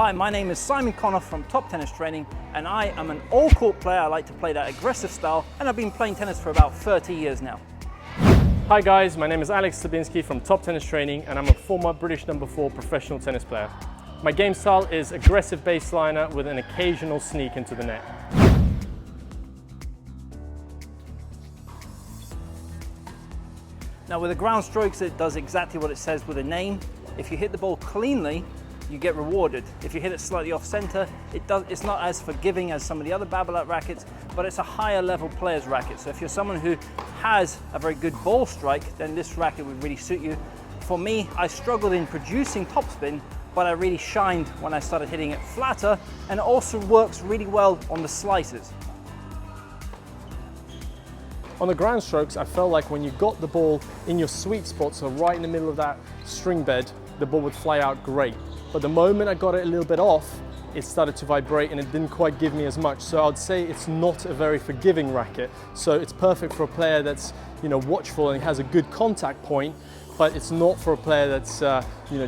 Hi, my name is Simon Connor from Top Tennis Training, and I am an all-court player. I like to play that aggressive style, and I've been playing tennis for about 30 years now. Hi guys, my name is Alex Sabinski from Top Tennis Training, and I'm a former British #4 professional tennis player. My game style is aggressive baseliner with an occasional sneak into the net. Now with the ground strokes, it does exactly what it says with the name. If you hit the ball cleanly, you get rewarded. If you hit it slightly off center, it's not as forgiving as some of the other Babolat rackets, but it's a higher level player's racket. So if you're someone who has a very good ball strike, then this racket would really suit you. For me, I struggled in producing topspin, but I really shined when I started hitting it flatter, and it also works really well on the slices. On the ground strokes, I felt like when you got the ball in your sweet spot, so right in the middle of that string bed, the ball would fly out great. But the moment I got it a little bit off, it started to vibrate and it didn't quite give me as much. So I'd say it's not a very forgiving racket. So it's perfect for a player that's, watchful and has a good contact point, but it's not for a player that's,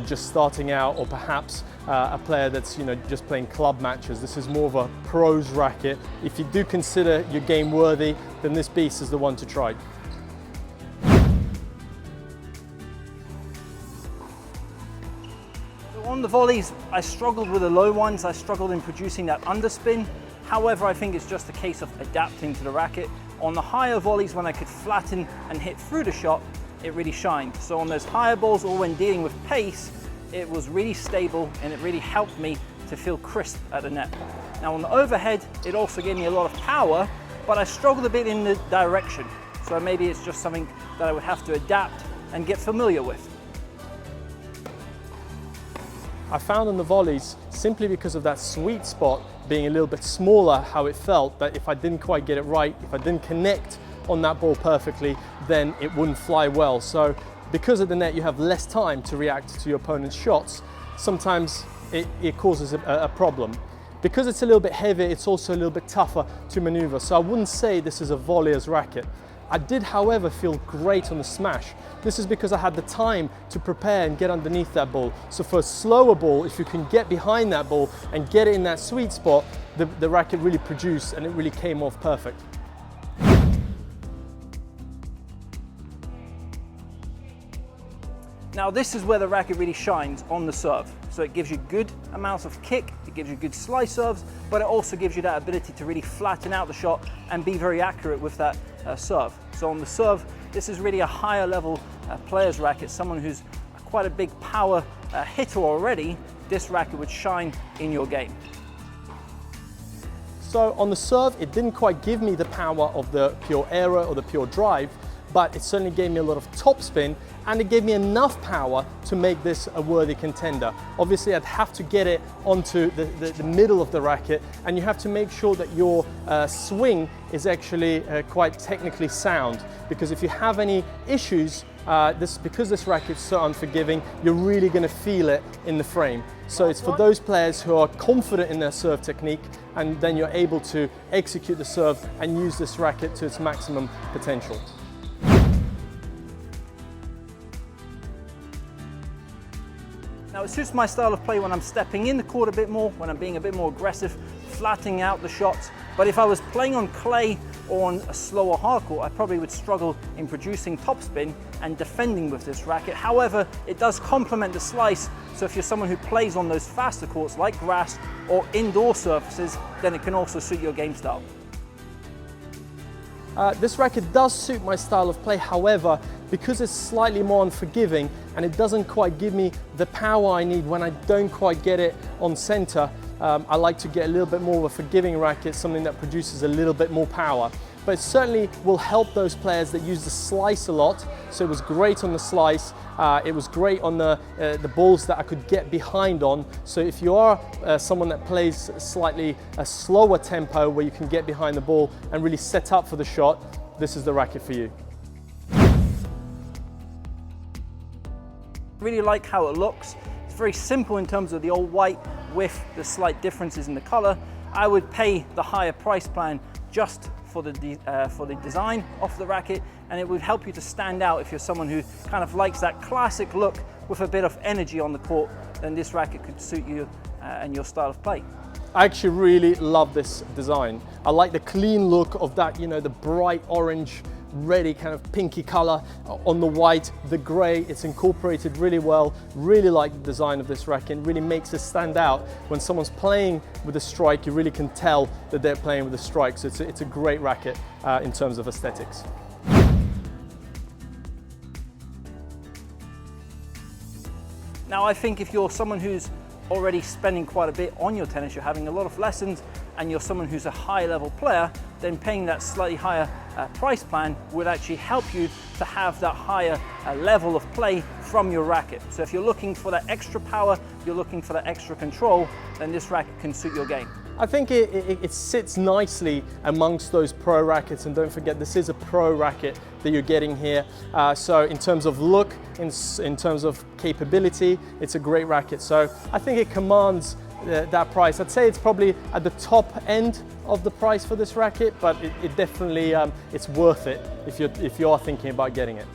just starting out, or perhaps a player that's, just playing club matches. This is more of a pro's racket. If you do consider your game worthy, then this beast is the one to try. On the volleys, I struggled with the low ones. I struggled in producing that underspin. However, I think it's just a case of adapting to the racket. On the higher volleys, when I could flatten and hit through the shot, it really shined. So on those higher balls, or when dealing with pace, it was really stable and it really helped me to feel crisp at the net. Now on the overhead, it also gave me a lot of power, but I struggled a bit in the direction. So maybe it's just something that I would have to adapt and get familiar with. I found on the volleys, simply because of that sweet spot being a little bit smaller, how it felt that if I didn't quite get it right, if I didn't connect on that ball perfectly, then it wouldn't fly well. So because of the net, you have less time to react to your opponent's shots. Sometimes it causes a problem. Because it's a little bit heavier, it's also a little bit tougher to maneuver. So I wouldn't say this is a volleyer's racket. I did, however, feel great on the smash. This is because I had the time to prepare and get underneath that ball. So for a slower ball, if you can get behind that ball and get it in that sweet spot, the racket really produced and it really came off perfect. Now this is where the racket really shines, on the serve. So it gives you good amounts of kick, it gives you good slice serves, but it also gives you that ability to really flatten out the shot and be very accurate with that serve. So on the serve, this is really a higher level player's racket, someone who's quite a big power hitter already. This racket would shine in your game. So on the serve, it didn't quite give me the power of the pure aero or the pure drive, but it certainly gave me a lot of topspin, and it gave me enough power to make this a worthy contender. Obviously, I'd have to get it onto the middle of the racket, and you have to make sure that your swing is actually quite technically sound, because if you have any issues, because this racket's so unforgiving, you're really going to feel it in the frame. So it's for those players who are confident in their serve technique, and then you're able to execute the serve and use this racket to its maximum potential. Now it suits my style of play when I'm stepping in the court a bit more, when I'm being a bit more aggressive, flattening out the shots. But if I was playing on clay or on a slower hard court, I probably would struggle in producing topspin and defending with this racket. However, it does complement the slice, so if you're someone who plays on those faster courts like grass or indoor surfaces, then it can also suit your game style. This racket does suit my style of play, however, because it's slightly more unforgiving and it doesn't quite give me the power I need when I don't quite get it on center, I like to get a little bit more of a forgiving racket, something that produces a little bit more power. But it certainly will help those players that use the slice a lot. So it was great on the slice, it was great on the balls that I could get behind on. So if you are someone that plays slightly a slower tempo where you can get behind the ball and really set up for the shot, this is the racket for you. I really like how it looks. It's very simple in terms of the all white with the slight differences in the color. I would pay the higher price plan just for the design of the racket, and it would help you to stand out if you're someone who kind of likes that classic look with a bit of energy on the court. Then this racket could suit you and your style of play. I actually really love this design. I like the clean look of that, you know, the bright orange, ready kind of pinky color on the white, the gray. It's incorporated really well. Really like the design of this racket. It really makes it stand out. When someone's playing with a strike, you really can tell that they're playing with a strike. So it's a great racket in terms of aesthetics. Now, I think if you're someone who's already spending quite a bit on your tennis, you're having a lot of lessons, and you're someone who's a high level player, then paying that slightly higher price plan would actually help you to have that higher level of play from your racket. So if you're looking for that extra power, you're looking for that extra control, then this racket can suit your game. I think it sits nicely amongst those pro rackets, and don't forget this is a pro racket that you're getting here. So in terms of look, in terms of capability, it's a great racket. So I think it commands that price. I'd say it's probably at the top end of the price for this racket, but it definitely it's worth it if you are thinking about getting it.